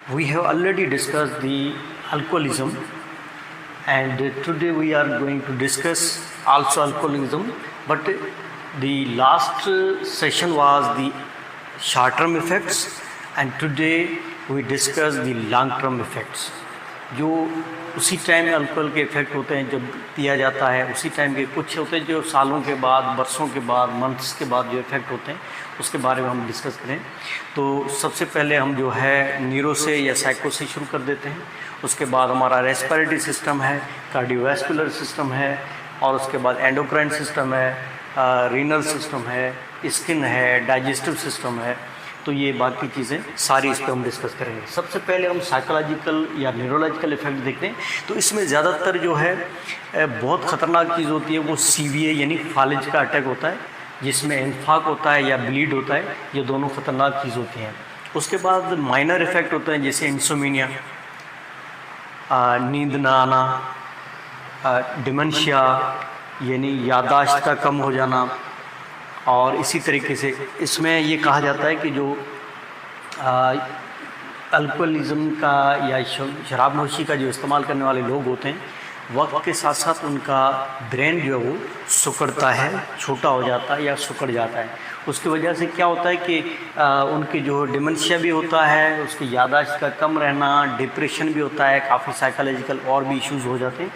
We have already discussed the alcoholism, and today we are going to discuss also alcoholism, but the last session was the short term effects, and today we discuss the long term effects. जो उसी time में alcohol के effect होते हैं जब पिया जाता है, उसी टाइम के कुछ होते हैं जो सालों के बाद, बरसों के बाद, मंथ्स के बाद जो इफ़ेक्ट होते हैं उसके बारे में हम डिस्कस करें। तो सबसे पहले हम जो है न्यूरो से या साइको से शुरू कर देते हैं। उसके बाद हमारा रेस्पिरेटरी सिस्टम है, कार्डियोवैस्कुलर सिस्टम है, और उसके बाद एंडोक्राइन सिस्टम है, रीनल सिस्टम है, स्किन है, डाइजेस्टिव सिस्टम है। तो ये बाकी चीज़ें सारी इस पर हम डिस्कस करेंगे। सबसे पहले हम साइकोलॉजिकल या न्यूरोलॉजिकल इफेक्ट देखते हैं। तो इसमें ज़्यादातर जो है बहुत ख़तरनाक चीज़ होती है वो सीवीए यानी फालिज का अटैक होता है, जिसमें इन्फाक होता है या ब्लीड होता है। ये दोनों ख़तरनाक चीज़ होती हैं। उसके बाद माइनर इफ़ेक्ट होते हैं जैसे इंसोमिनिया, नींद ना आना, डिमेंशिया यानी याददाश्त का कम हो जाना, और इसी तरीके से इसमें ये कहा जाता है कि जो अल्कोहलिज्म का या शराब नोशी का जो इस्तेमाल करने वाले लोग होते हैं, वक्त के साथ साथ उनका ब्रेन जो है वो सिकुड़ता है, छोटा हो जाता है या सिकुड़ जाता है। उसकी वजह से क्या होता है कि उनकी जो डिमेंशिया भी होता है, उसकी याददाश्त का कम रहना, डिप्रेशन भी होता है, काफ़ी साइकोलॉजिकल और भी इश्यूज़ हो जाते हैं,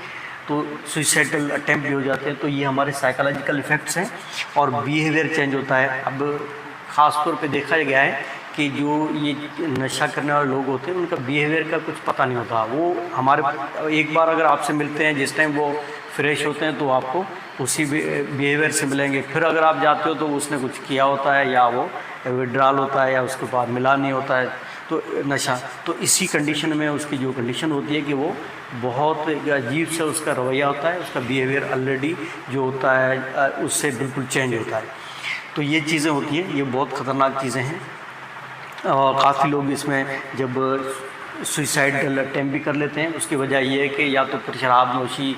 तो सुइसाइडल अटैम्प्ट भी हो जाते हैं। तो ये हमारे साइकोलॉजिकल इफ़ेक्ट्स हैं। और बिहेवियर चेंज होता है। अब ख़ास तौर पे देखा गया है कि जो ये नशा करने वाले लोग होते हैं उनका बिहेवियर का कुछ पता नहीं होता। वो हमारे एक बार अगर आपसे मिलते हैं, जिस टाइम वो फ्रेश होते हैं तो आपको उसी बिहेवियर से मिलेंगे। फिर अगर आप जाते हो तो उसने कुछ किया होता है, या वो विड्रॉल होता है, या उसके बाद मिला नहीं होता है, तो नशा। तो इसी कंडीशन में उसकी जो कंडीशन होती है कि वो बहुत अजीब से उसका रवैया होता है, उसका बिहेवियर ऑलरेडी जो होता है उससे बिल्कुल चेंज होता है। तो ये चीज़ें होती हैं, ये बहुत ख़तरनाक चीज़ें हैं। और काफ़ी लोग इसमें जब सुइसाइडल अटैम्प्ट भी कर लेते हैं, उसकी वजह ये है कि या तो फिर शराब नोशी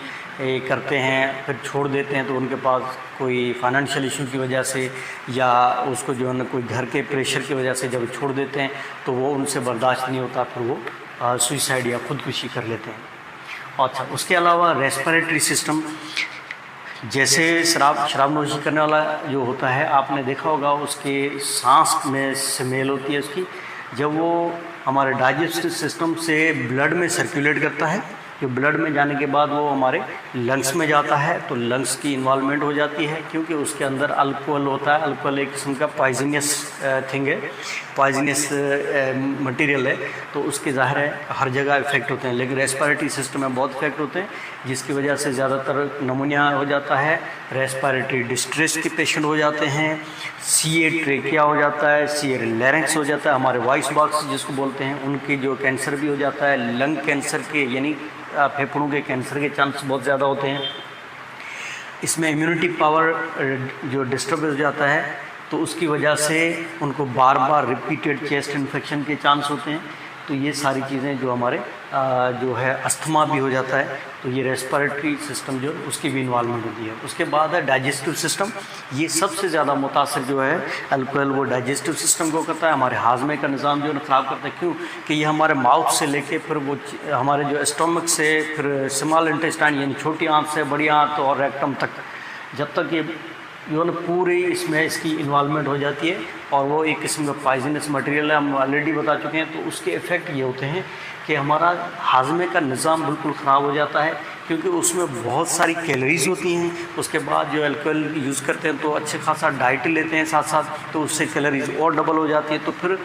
करते हैं, फिर छोड़ देते हैं, तो उनके पास कोई फाइनेंशियल इशू की वजह से, या उसको जो है ना कोई घर के प्रेशर की वजह से जब छोड़ देते हैं तो वो उनसे बर्दाश्त नहीं होता, फिर वो सुइसाइड या खुदकुशी कर लेते हैं। अच्छा, उसके अलावा रेस्पिरेटरी सिस्टम, जैसे शराब नोशी करने वाला जो होता है, आपने देखा होगा उसके सांस में स्मेल होती है उसकी। जब वो हमारे डाइजेस्टिव सिस्टम से ब्लड में सर्कुलेट करता है, जो ब्लड में जाने के बाद वो हमारे लंग्स में जाता है, तो लंग्स की इन्वॉल्वमेंट हो जाती है, क्योंकि उसके अंदर अल्कोहल होता है। अल्कोहल एक किस्म का पॉइजनियस थिंग है, पॉइजनियस मटेरियल है, तो उसके ज़ाहिर है हर जगह इफ़ेक्ट होते हैं। लेकिन रेस्पिरेटरी सिस्टम में बहुत इफेक्ट होते हैं, जिसकी वजह से ज़्यादातर नमूनिया हो जाता है, रेस्पिरेटरी डिस्ट्रेस के पेशेंट हो जाते हैं, सीए ट्रेकिया हो जाता है, सीए लैरिंक्स हो जाता है, हमारे वॉइस बॉक्स जिसको बोलते हैं, उनके जो कैंसर भी हो जाता है। लंग कैंसर के यानी फेफड़ों के कैंसर के चांस बहुत ज़्यादा होते हैं। इसमें इम्यूनिटी पावर जो डिस्टर्ब हो जाता है, तो उसकी वजह से उनको बार बार रिपीटेड चेस्ट इन्फेक्शन के चांस होते हैं। तो ये सारी चीज़ें जो हमारे जो है अस्थमा भी हो जाता है, तो ये रेस्पिरेटरी सिस्टम जो उसकी भी इन्वॉल्वमेंट होती है। उसके बाद है डाइजेस्टिव सिस्टम। ये सबसे ज़्यादा मुतासर जो है अल्कोहल वो डाइजेस्टिव सिस्टम को करता है, हमारे हाजमे का निज़ाम जो है ख़राब करता है। क्यों कि ये हमारे माउथ से लेके फिर वो हमारे जो स्टोमक से, फिर स्मॉल इंटेस्टाइन यानी छोटी आंत से बड़ी आंत और रेक्टम तक, जब तक ये जो है पूरी इसमें इसकी इन्वॉल्वमेंट हो जाती है, और वो एक किस्म का पॉइजनस मटेरियल है, हम ऑलरेडी बता चुके हैं। तो उसके इफ़ेक्ट ये होते हैं कि हमारा हाजमे का निज़ाम बिल्कुल ख़राब हो जाता है, क्योंकि उसमें बहुत सारी कैलोरीज होती हैं। उसके बाद जो अल्कोहल यूज़ करते हैं तो अच्छे खासा डाइट लेते हैं साथ साथ, तो उससे कैलोरीज और डबल हो जाती है। तो फिर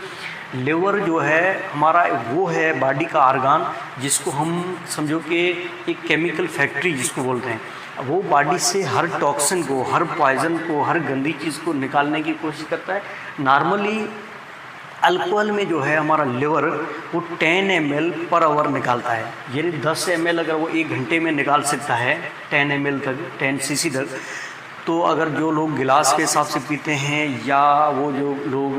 लिवर जो है हमारा वो है बॉडी का आर्गान, जिसको हम समझो कि एक केमिकल फैक्ट्री जिसको बोलते हैं, वो बॉडी से हर टॉक्सिन को, हर पॉइजन को, हर गंदी चीज़ को निकालने की कोशिश करता है। नॉर्मली अल्कोहल में जो है हमारा लिवर वो 10 ml पर आवर निकालता है, यानी 10 ml अगर वो 1 घंटे में निकाल सकता है 10 ml तक, 10 cc तक, तो अगर जो लोग गिलास के हिसाब से पीते हैं या वो जो लोग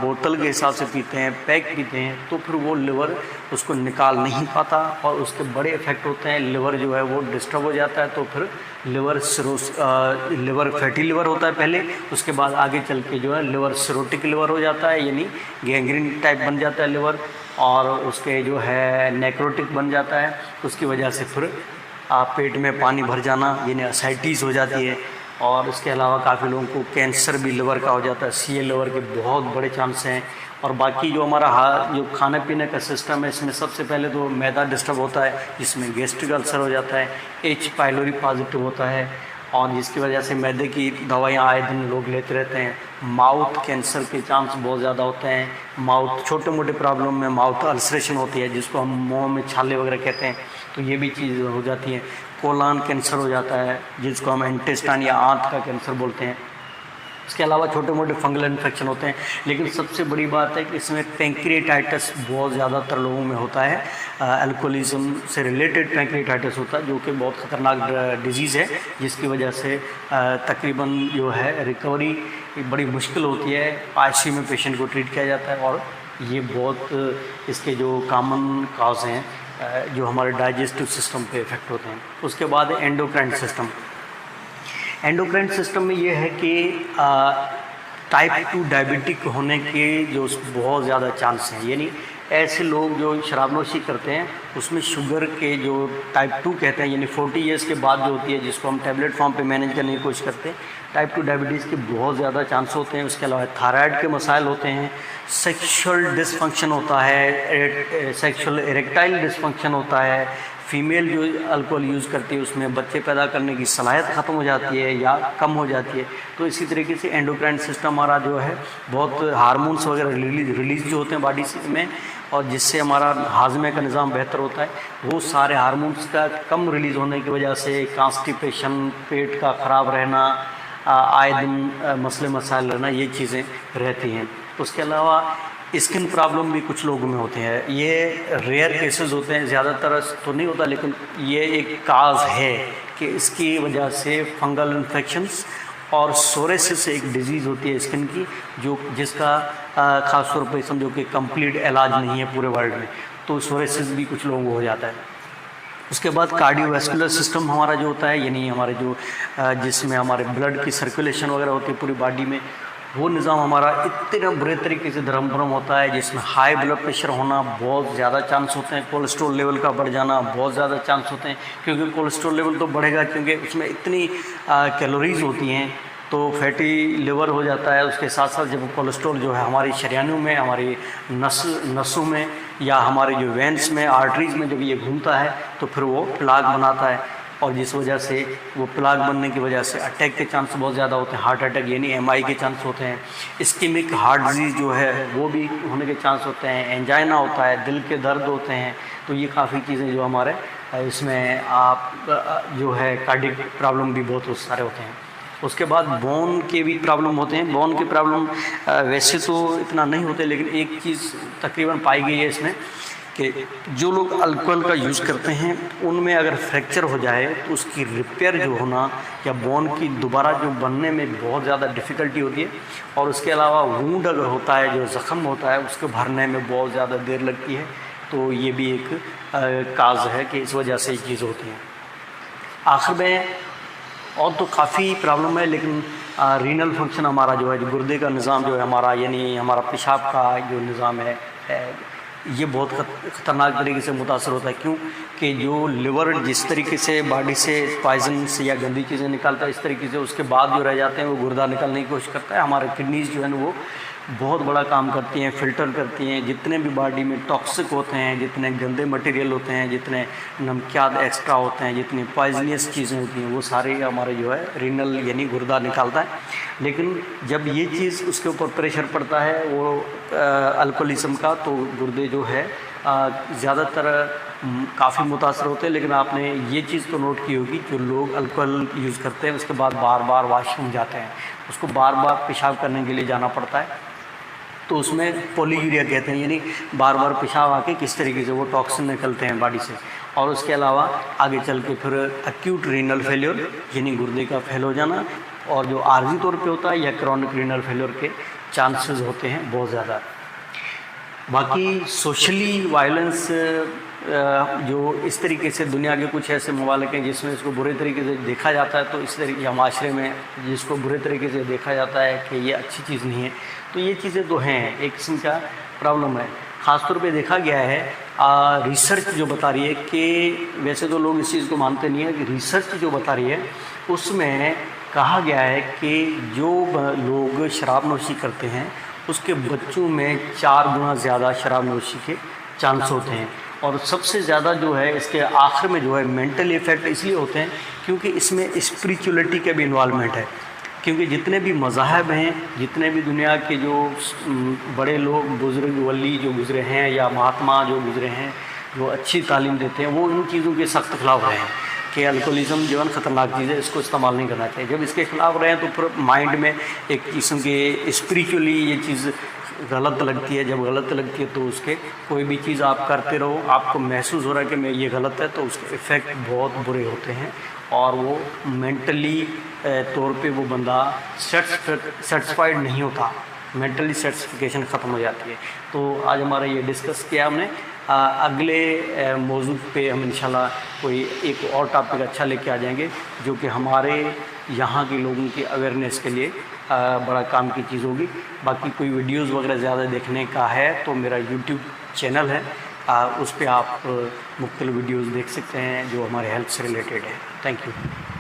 बोतल के हिसाब से पीते हैं, पैक पीते हैं, तो फिर वो लिवर उसको निकाल नहीं पाता और उसके बड़े इफ़ेक्ट होते हैं। लिवर जो है वो डिस्टर्ब हो जाता है, तो फिर लिवर सिरोस लिवर फैटी लिवर होता है पहले, उसके बाद आगे चल के जो है लिवर सिरोटिक लिवर हो जाता है, यानी गैंग्रीन टाइप बन जाता है लिवर। और उसके जो है नेक्रोटिक बन जाता है, उसकी वजह से फिर पेट में पानी भर जाना यानी असाइटिस हो जाती है। और इसके अलावा काफ़ी लोगों को कैंसर भी लिवर का हो जाता है, CA लिवर के बहुत बड़े चांस हैं। और बाकी जो हमारा जो खाने पीने का सिस्टम है, इसमें सबसे पहले तो मैदा डिस्टर्ब होता है, जिसमें गैस्ट्रिक अल्सर हो जाता है, H पाइलोरी पॉजिटिव होता है, और जिसकी वजह से मैदे की दवाइयाँ आए दिन लोग लेते रहते हैं। माउथ कैंसर के चांस बहुत ज़्यादा होते हैं। माउथ छोटे मोटे प्रॉब्लम में माउथ अल्सरेशन होती है, जिसको हम मुँह में छाले वगैरह कहते हैं, तो ये भी चीज़ हो जाती है। कोलान कैंसर हो जाता है, जिसको हम इंटेस्टाइन या आंत का कैंसर बोलते हैं। इसके अलावा छोटे मोटे फंगल इन्फेक्शन होते हैं, लेकिन सबसे बड़ी बात है कि इसमें पैंक्रियाटाइटिस बहुत ज़्यादातर लोगों में होता है। अल्कोहलिज्म से रिलेटेड पैंक्रियाटाइटिस होता है, जो कि बहुत ख़तरनाक डिजीज़ है, जिसकी वजह से तकरीबन जो है रिकवरी बड़ी मुश्किल होती है। ICU में पेशेंट को ट्रीट किया जाता है, और ये बहुत इसके जो कॉमन काज हैं जो हमारे डाइजेस्टिव सिस्टम पे इफ़ेक्ट होते हैं। उसके बाद एंडोक्राइन सिस्टम। एंडोक्राइन सिस्टम में ये है कि टाइप 2 डायबिटिक होने के जो बहुत ज़्यादा चांस हैं, यानी ऐसे लोग जो शराबनोशी करते हैं उसमें शुगर के जो टाइप 2 कहते हैं, यानी 40 ईयर्स के बाद जो होती है, जिसको हम टैबलेट फॉर्म पे मैनेज करने की कोशिश करते हैं, टाइप 2 डायबिटीज़ के बहुत ज़्यादा चांस होते हैं। उसके अलावा थायराइड के मसाइल होते हैं, सेक्सुअल डिसफंक्शन होता है, सेक्सुअल इरेक्टाइल डिसफंक्शन होता है। फीमेल जो अल्कोहल यूज़ करती है उसमें बच्चे पैदा करने की सलाहियत ख़त्म हो जाती है या कम हो जाती है। तो इसी तरीके से एंडोक्राइन सिस्टम हमारा जो है बहुत हार्मोन्स वगैरह रिलीज़ जो होते हैं बॉडी में, और जिससे हमारा हाजमे का निज़ाम बेहतर होता है, वो सारे हार्मोन्स का कम रिलीज़ होने की वजह से कॉन्स्टिपेशन, पेट का ख़राब रहना, आए दिन मसले मसाइल रहना, ये चीज़ें रहती हैं। उसके अलावा स्किन प्रॉब्लम भी कुछ लोगों में होते हैं। ये रेयर केसेस होते हैं, ज़्यादातर तो नहीं होता, लेकिन ये एक काज है कि इसकी वजह से फंगल इन्फेक्शंस और सोरेसिस एक डिजीज़ होती है स्किन की, जिसका ख़ास तौर पर समझो कि कंप्लीट इलाज नहीं है पूरे वर्ल्ड में, तो सोरेसिस भी कुछ लोगों को हो जाता है। उसके बाद कार्डियोवैस्कुलर सिस्टम हमारा जो होता है, यानी हमारे जो जिसमें हमारे ब्लड की सर्कुलेशन वगैरह होती है पूरी बॉडी में, वो निज़ाम हमारा इतने बुरे तरीके से धर्मभ्रम होता है, जिसमें हाई ब्लड प्रेशर होना बहुत ज़्यादा चांस होते हैं, कोलेस्ट्रॉल लेवल का बढ़ जाना बहुत ज़्यादा चांस होते हैं, क्योंकि कोलेस्ट्रॉल लेवल तो बढ़ेगा क्योंकि उसमें इतनी कैलोरीज़ होती हैं, तो फैटी लिवर हो जाता है। उसके साथ साथ जब कोलेस्ट्रॉल जो है हमारी शरीयानों में, हमारी नसों में या हमारे जो वेंस में, आर्टरीज़ में जब ये घूमता है तो फिर वो प्लाग बनाता है, और जिस वजह से वो प्लाग बनने की वजह से अटैक के चांस बहुत ज़्यादा होते हैं, हार्ट अटैक यानी MI के चांस होते हैं। इस्केमिक हार्ट डिजीज़ जो है वो भी होने के चांस होते हैं, एंजाइना होता है, दिल के दर्द होते हैं। तो ये काफ़ी चीज़ें जो हमारे इसमें आप जो है कार्डियक प्रॉब्लम भी बहुत सारे होते हैं। उसके बाद बोन के भी प्रॉब्लम होते हैं। बोन के प्रॉब्लम वैसे तो इतना नहीं होते, लेकिन एक चीज़ तकरीबन पाई गई है इसमें कि जो लोग अल्कोहल का यूज़ करते हैं उनमें अगर फ्रैक्चर हो जाए तो उसकी रिपेयर जो होना या बोन की दोबारा जो बनने में बहुत ज़्यादा डिफ़िकल्टी होती है, और उसके अलावा वूंड अगर होता है, जो ज़ख़म होता है, उसको भरने में बहुत ज़्यादा देर लगती है। तो ये भी एक काज है कि इस वजह से ये चीज़ होती है। आखिर में और तो काफ़ी प्रॉब्लम है, लेकिन रीनल फंक्शन हमारा जो है, जो गुर्दे का निज़ाम जो है हमारा, यानी हमारा पेशाब का जो निज़ाम है, ये बहुत ख़तरनाक तरीके से मुतासर होता है। क्यों कि जो लिवर जिस तरीके से बॉडी से पॉइजन से या गंदी चीज़ें निकालता है, इस तरीके से उसके बाद जो रह जाते हैं वो गुर्दा निकालने की कोशिश करता है। हमारे किडनीज़ जो है ना वो बहुत बड़ा काम करती हैं, फ़िल्टर करती हैं जितने भी बॉडी में टॉक्सिक होते हैं, जितने गंदे मटेरियल होते हैं, जितने नमकियात एक्स्ट्रा होते हैं, जितनी पॉइजनियस चीज़ें होती हैं, वो सारे हमारे जो है रीनल यानी गुर्दा निकालता है। लेकिन जब ये चीज़ उसके ऊपर प्रेशर पड़ता है वो अल्कोहलिज्म का, तो गुर्दे जो है ज़्यादातर काफ़ी मुतासर होते हैं। लेकिन आपने ये चीज़ तो नोट की होगी, जो लोग अल्कोहल यूज़ करते हैं उसके बाद बार बार वॉशरूम जाते हैं, उसको बार बार पेशाब करने के लिए जाना पड़ता है, तो उसमें पॉलीयूरिया कहते हैं, यानी बार बार पेशाब आके किस तरीके से वो टॉक्सिन निकलते हैं बॉडी से। और उसके अलावा आगे चल के फिर एक्यूट रीनल फेलियर यानी गुर्दे का फेल हो जाना, और जो आर्जी तौर पे होता है, या क्रॉनिक रीनल फेलियर के चांसेस होते हैं बहुत ज़्यादा। बाकी सोशली वायलेंस जो इस तरीके से दुनिया के कुछ ऐसे ममालिक हैं जिसमें इसको बुरे तरीके से देखा जाता है, तो इस तरीके या माशरे में जिसको बुरे तरीके से देखा जाता है कि ये अच्छी चीज़ नहीं है, तो ये चीज़ें तो हैं, एक किस्म का प्रॉब्लम है। ख़ासतौर पे देखा गया है, रिसर्च जो बता रही है कि वैसे तो लोग इस चीज़ को मानते नहीं है कि रिसर्च जो बता रही है उसमें कहा गया है कि जो लोग शराब नोशी करते हैं उसके बच्चों में 4 गुना ज़्यादा शराब नोशी के चांस होते हैं। और सबसे ज़्यादा जो है इसके आखिर में जो है मेंटल इफ़ेक्ट इसलिए होते हैं क्योंकि इसमें स्पिरिचुअलिटी का भी इन्वॉल्वमेंट है। क्योंकि जितने भी मज़ाहब हैं, जितने भी दुनिया के जो बड़े लोग, बुज़ुर्ग वली जो गुज़रे हैं या महात्मा जो गुज़रे हैं, जो अच्छी तालीम देते हैं, वो इन चीज़ों के सख्त खिलाफ रहे हैं कि अल्कोहलिज़म जीवन ख़तरनाक चीज़ है, इसको इस्तेमाल नहीं करना चाहिए। जब इसके खिलाफ रहे हैं तो फिर माइंड में एक किस्म के स्पिरिचुअली ये चीज़ गलत लगती है। जब गलत लगती है तो उसके कोई भी चीज़ आप करते रहो, आपको महसूस हो रहा है कि मैं ये गलत है, तो उसके इफ़ेक्ट बहुत बुरे होते हैं और वो मेंटली तौर पे वो बंदा सेटिस्फाइड नहीं होता, मेंटली सेटिस्फिकेशन ख़त्म हो जाती है। तो आज हमारा ये डिस्कस किया हमने। अगले मौजू पे हम इंशाल्लाह कोई एक और टॉपिक अच्छा लेके आ जाएंगे जो कि हमारे यहाँ के लोगों की अवेयरनेस के लिए बड़ा काम की चीज़ होगी। बाकी कोई वीडियोस वगैरह ज़्यादा देखने का है तो मेरा यूट्यूब चैनल है, उस पर आप मुख्तलिफ वीडियोस देख सकते हैं जो हमारे हेल्थ से रिलेटेड है। Thank you.